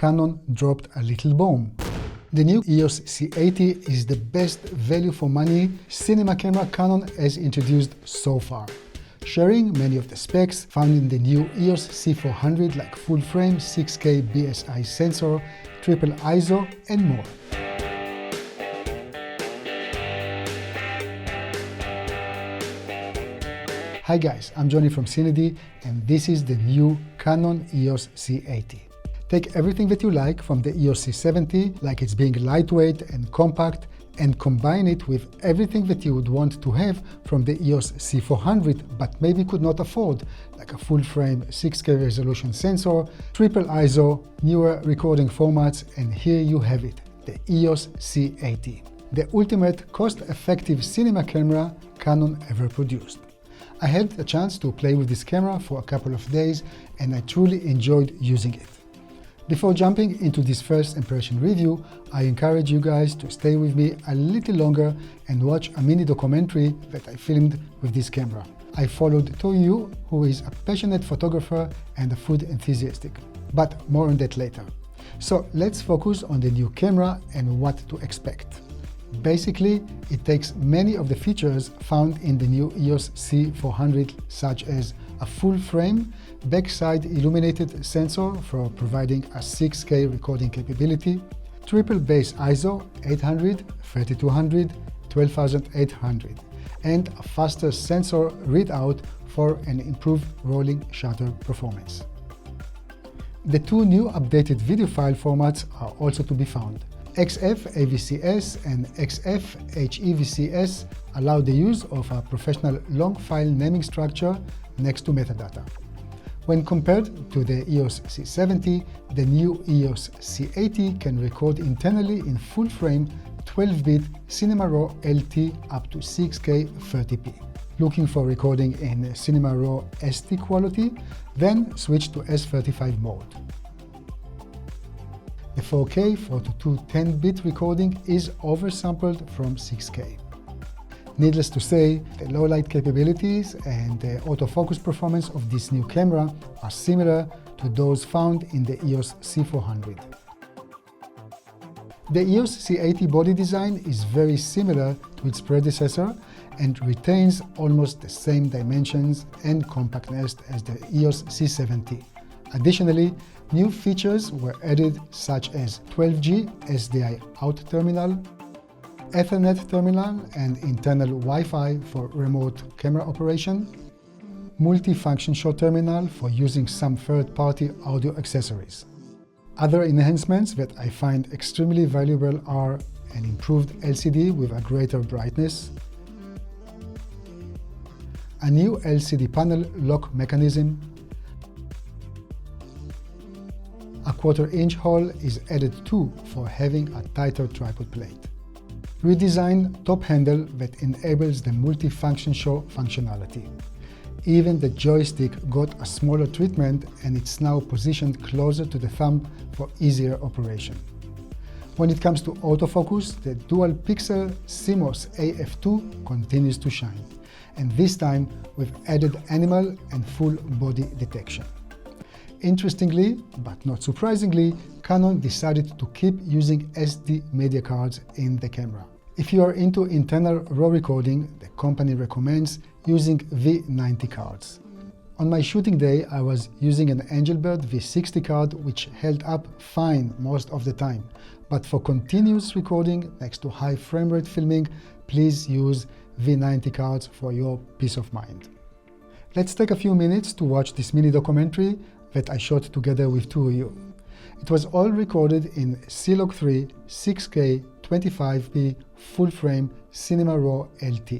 Canon dropped a little bomb. The new EOS C80 is the best value for money cinema camera Canon has introduced so far, sharing many of the specs found in the new EOS C400 like full frame, 6K BSI sensor, triple ISO and more. Hi guys, I'm Johnny from CineD and this is the new Canon EOS C80. Take everything that you like from the EOS C70, like it's being lightweight and compact, and combine it with everything that you would want to have from the EOS C400 but maybe could not afford, like a full-frame 6K resolution sensor, triple ISO, newer recording formats, and here you have it, the EOS C80, the ultimate cost-effective cinema camera Canon ever produced. I had the chance to play with this camera for a couple of days and I truly enjoyed using it. Before jumping into this first impression review, I encourage you guys to stay with me a little longer and watch a mini documentary that I filmed with this camera. I followed Toyu, who is a passionate photographer and a food enthusiast, but more on that later. So let's focus on the new camera and what to expect. Basically, it takes many of the features found in the new EOS C400, such as a full-frame, backside illuminated sensor for providing a 6K recording capability, triple base ISO 800, 3200, 12800, and a faster sensor readout for an improved rolling shutter performance. The two new updated video file formats are also to be found. XF AVCS and XF HEVCS allow the use of a professional long file naming structure next to metadata. When compared to the EOS C70, the new EOS C80 can record internally in full-frame 12-bit Cinema Raw LT up to 6K 30p. Looking for recording in Cinema Raw SD quality, then switch to S35 mode. The 4K 4:2 10-bit recording is oversampled from 6K. Needless to say, the low light capabilities and the autofocus performance of this new camera are similar to those found in the EOS C400. The EOS C80 body design is very similar to its predecessor and retains almost the same dimensions and compactness as the EOS C70. Additionally, new features were added such as 12G SDI out terminal, Ethernet terminal and internal Wi-Fi for remote camera operation, multi-function shot terminal for using some third-party audio accessories. Other enhancements that I find extremely valuable are an improved LCD with a greater brightness, a new LCD panel lock mechanism, a 1/4-inch hole is added too for having a tighter tripod plate. Redesigned top handle that enables the multi-function show functionality. Even the joystick got a smaller treatment and it's now positioned closer to the thumb for easier operation. When it comes to autofocus, the dual pixel CMOS AF2 continues to shine, and this time with added animal and full body detection. Interestingly, but not surprisingly, Canon decided to keep using SD media cards in the camera. If you are into internal RAW recording, the company recommends using V90 cards. On my shooting day, I was using an Angelbird V60 card which held up fine most of the time, but for continuous recording next to high frame rate filming, please use V90 cards for your peace of mind. Let's take a few minutes to watch this mini documentary that I shot together with Toyu. It was all recorded in C-Log3 6K 25p full-frame Cinema Raw LT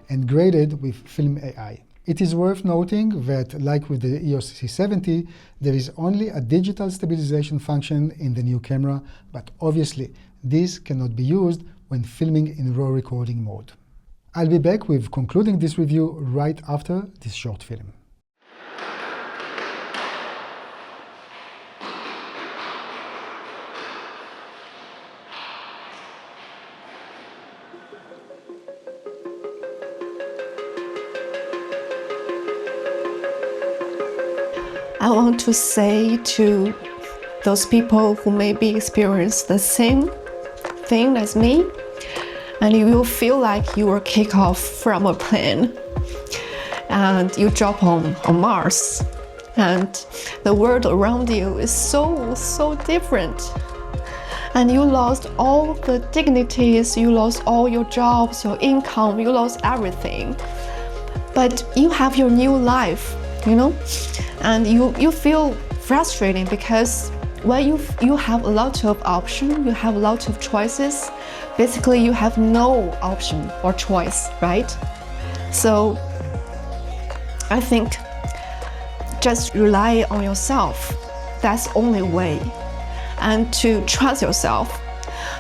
and graded with Film AI. It is worth noting that, like with the EOS C70, there is only a digital stabilization function in the new camera, but obviously this cannot be used when filming in RAW recording mode. I'll be back with concluding this review right after this short film. I want to say to those people who maybe experience the same thing as me, and you will feel like you were kicked off from a plane and you drop on Mars, and the world around you is so different, and you lost all the dignities, you lost all your jobs, your income, you lost everything, but you have your new life, you know, and you feel frustrating because when you have a lot of options, you have a lot of choices, basically you have no option or choice, right? So I think just rely on yourself. That's the only way. And to trust yourself,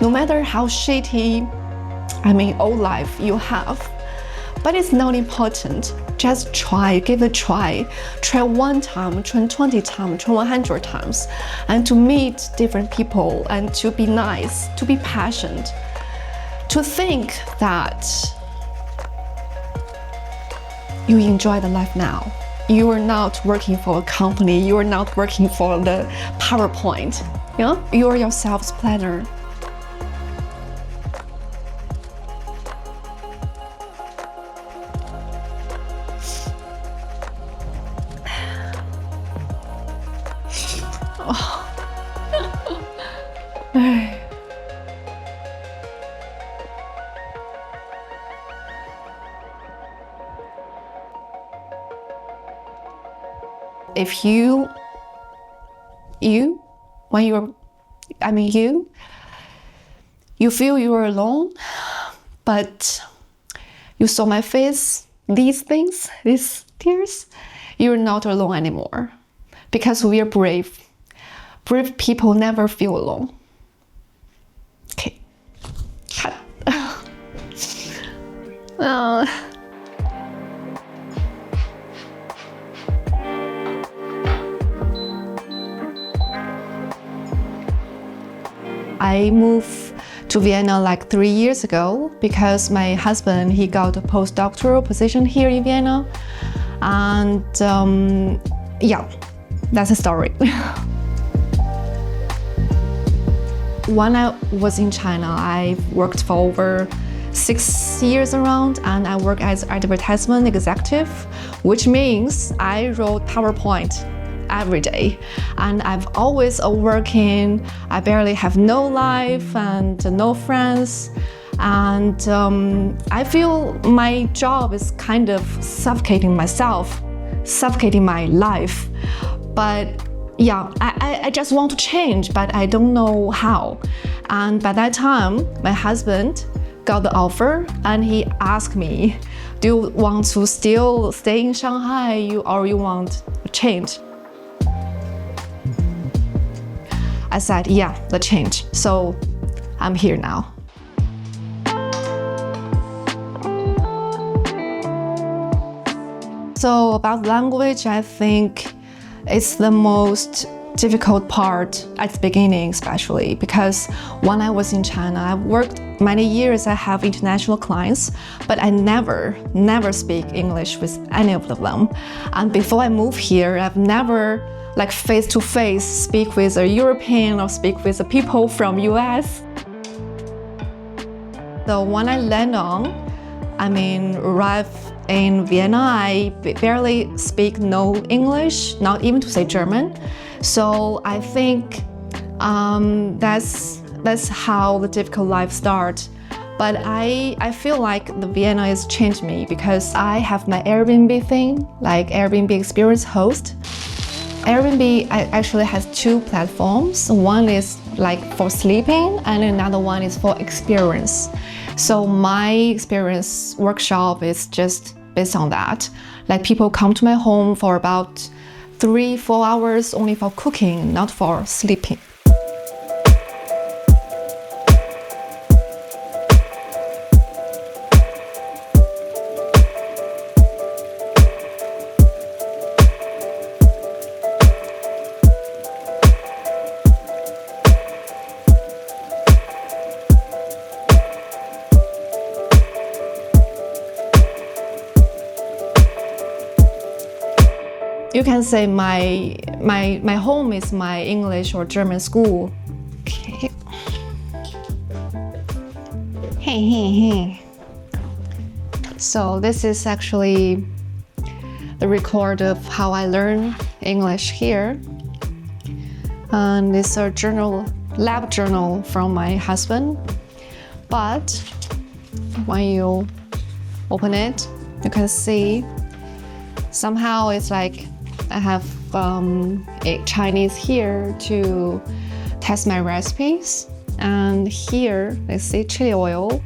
no matter how shitty, old life you have, but it's not important. Just try, give it a try. Try 1 time, try 20 times, try 100 times, and to meet different people, and to be nice, to be passionate, to think that you enjoy the life now. You are not working for a company, you are not working for the PowerPoint. You know? You are yourself's planner. If you feel you're alone, but you saw my face, these things, these tears, you're not alone anymore. Because we are brave. Brave people never feel alone. Okay. Cut. I moved to Vienna like 3 years ago because my husband, he got a postdoctoral position here in Vienna. And yeah, that's the story. When I was in China, I worked for over 6 years around, and I work as advertisement executive, which means I wrote PowerPoint every day, and I've always working. I barely have no life and no friends, and I feel my job is kind of suffocating myself, suffocating my life. But yeah, I just want to change, but I don't know how. And by that time, my husband got the offer, and he asked me, do you want to still stay in Shanghai or you want to change? I said, yeah, the change. So I'm here now. So about language, I think it's the most difficult part at the beginning, especially because when I was in China, I've worked many years, I have international clients, but I never speak English with any of them. And before I moved here, I've never like face-to-face speak with a European or speak with the people from US. So when I arrive in Vienna, I barely speak no English, not even to say German. So I think that's how the difficult life starts. But I feel like the Vienna has changed me because I have my Airbnb thing, like Airbnb Experience Host. Airbnb actually has 2 platforms. One is like for sleeping, and another one is for experience. So my experience workshop is just based on that. Like people come to my home for about 3-4 hours only for cooking, not for sleeping. you can say my home is my English or German school. Okay. Hey. So this is actually the record of how I learn English here. And it's a lab journal from my husband. But when you open it, you can see somehow it's like I have a Chinese here to test my recipes. And here, let's see, chili oil.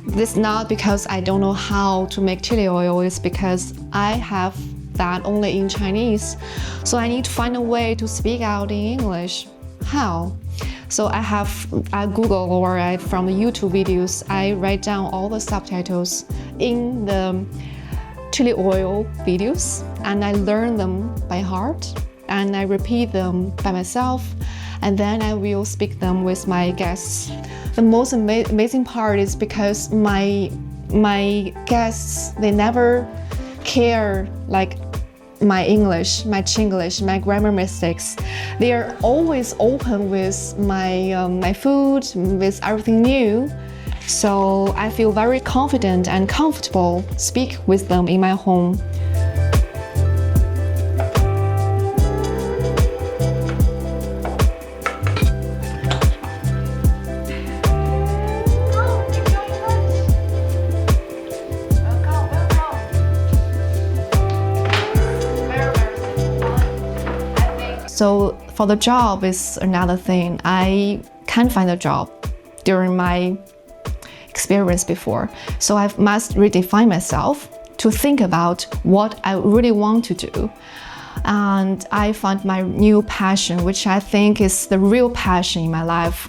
This is not because I don't know how to make chili oil, it's because I have that only in Chinese. So I need to find a way to speak out in English. How? So I Google or from the YouTube videos, I write down all the subtitles in the chili oil videos and I learn them by heart and I repeat them by myself and then I will speak them with my guests. The most amazing part is because my guests, they never care like my English, my Chinglish, my grammar mistakes. They are always open with my food, with everything new. So I feel very confident and comfortable speak with them in my home. So for the job is another thing. I can't find a job during my experience before. So I must redefine myself to think about what I really want to do. And I found my new passion, which I think is the real passion in my life,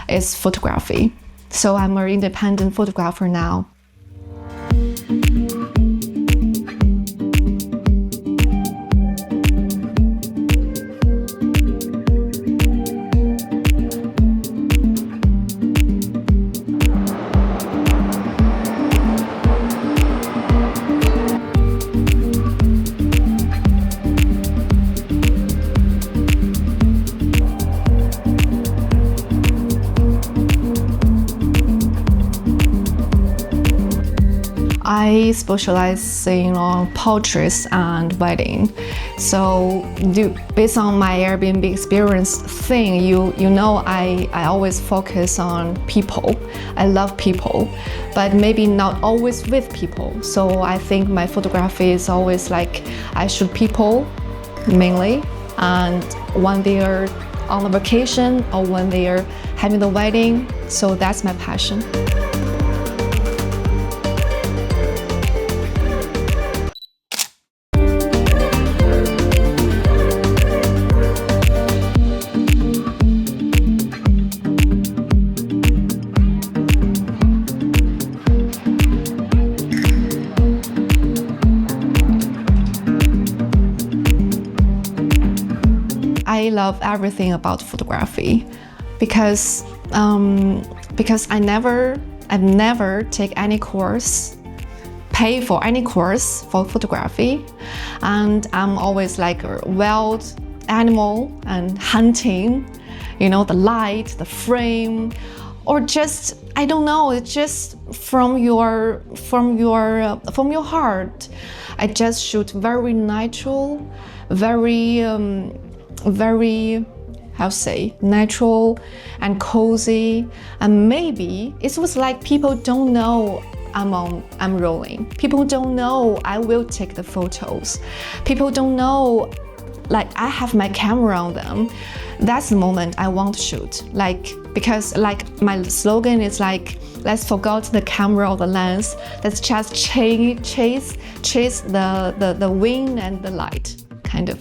is photography. So I'm an independent photographer now. I specialize in portraits and wedding. So based on my Airbnb experience thing, you know I always focus on people. I love people, but maybe not always with people. So I think my photography is always like I shoot people mainly, and when they are on a vacation or when they are having the wedding. So that's my passion. I love everything about photography because I've never take any course, pay for any course for photography, and I'm always like a wild animal and hunting, you know, the light, the frame, or just I don't know, it's just from your heart. I just shoot very natural, very natural and cozy, and maybe it was like people don't know I'm rolling. People don't know I will take the photos. People don't know like I have my camera on them. That's the moment I want to shoot. Because my slogan is like, let's forget the camera or the lens. Let's just chase the wind and the light, kind of.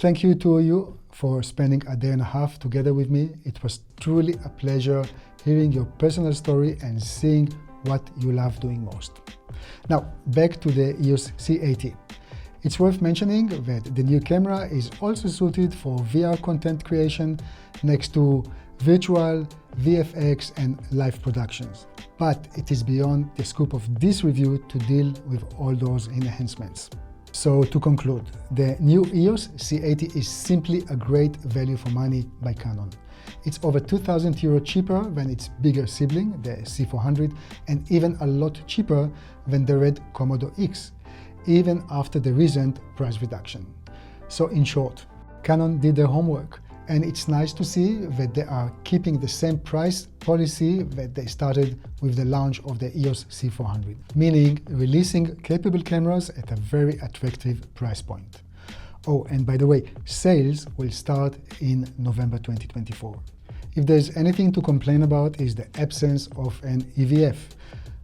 Thank you to you for spending a day and a half together with me. It was truly a pleasure hearing your personal story and seeing what you love doing most. Now, back to the EOS C80. It's worth mentioning that the new camera is also suited for VR content creation next to virtual, VFX and live productions. But it is beyond the scope of this review to deal with all those enhancements. So to conclude, the new EOS C80 is simply a great value for money by Canon. It's over €2,000 cheaper than its bigger sibling, the C400, and even a lot cheaper than the red KOMODO-X, even after the recent price reduction. So in short, Canon did their homework, and it's nice to see that they are keeping the same price policy that they started with the launch of the EOS C400, meaning releasing capable cameras at a very attractive price point. Oh, and by the way, sales will start in November 2024. If there's anything to complain about is the absence of an EVF.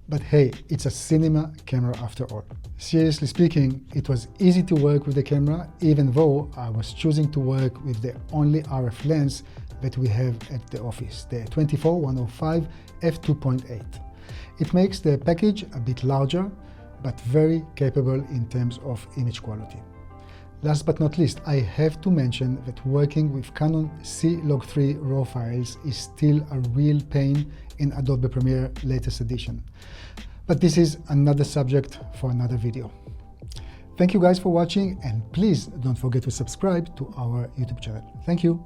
But hey, it's a cinema camera after all. Seriously speaking, it was easy to work with the camera, even though I was choosing to work with the only RF lens that we have at the office, the 24-105 f2.8. It makes the package a bit larger, but very capable in terms of image quality. Last but not least, I have to mention that working with Canon C-Log3 RAW files is still a real pain in Adobe Premiere latest edition. But this is another subject for another video. Thank you guys for watching, and please don't forget to subscribe to our YouTube channel. Thank you.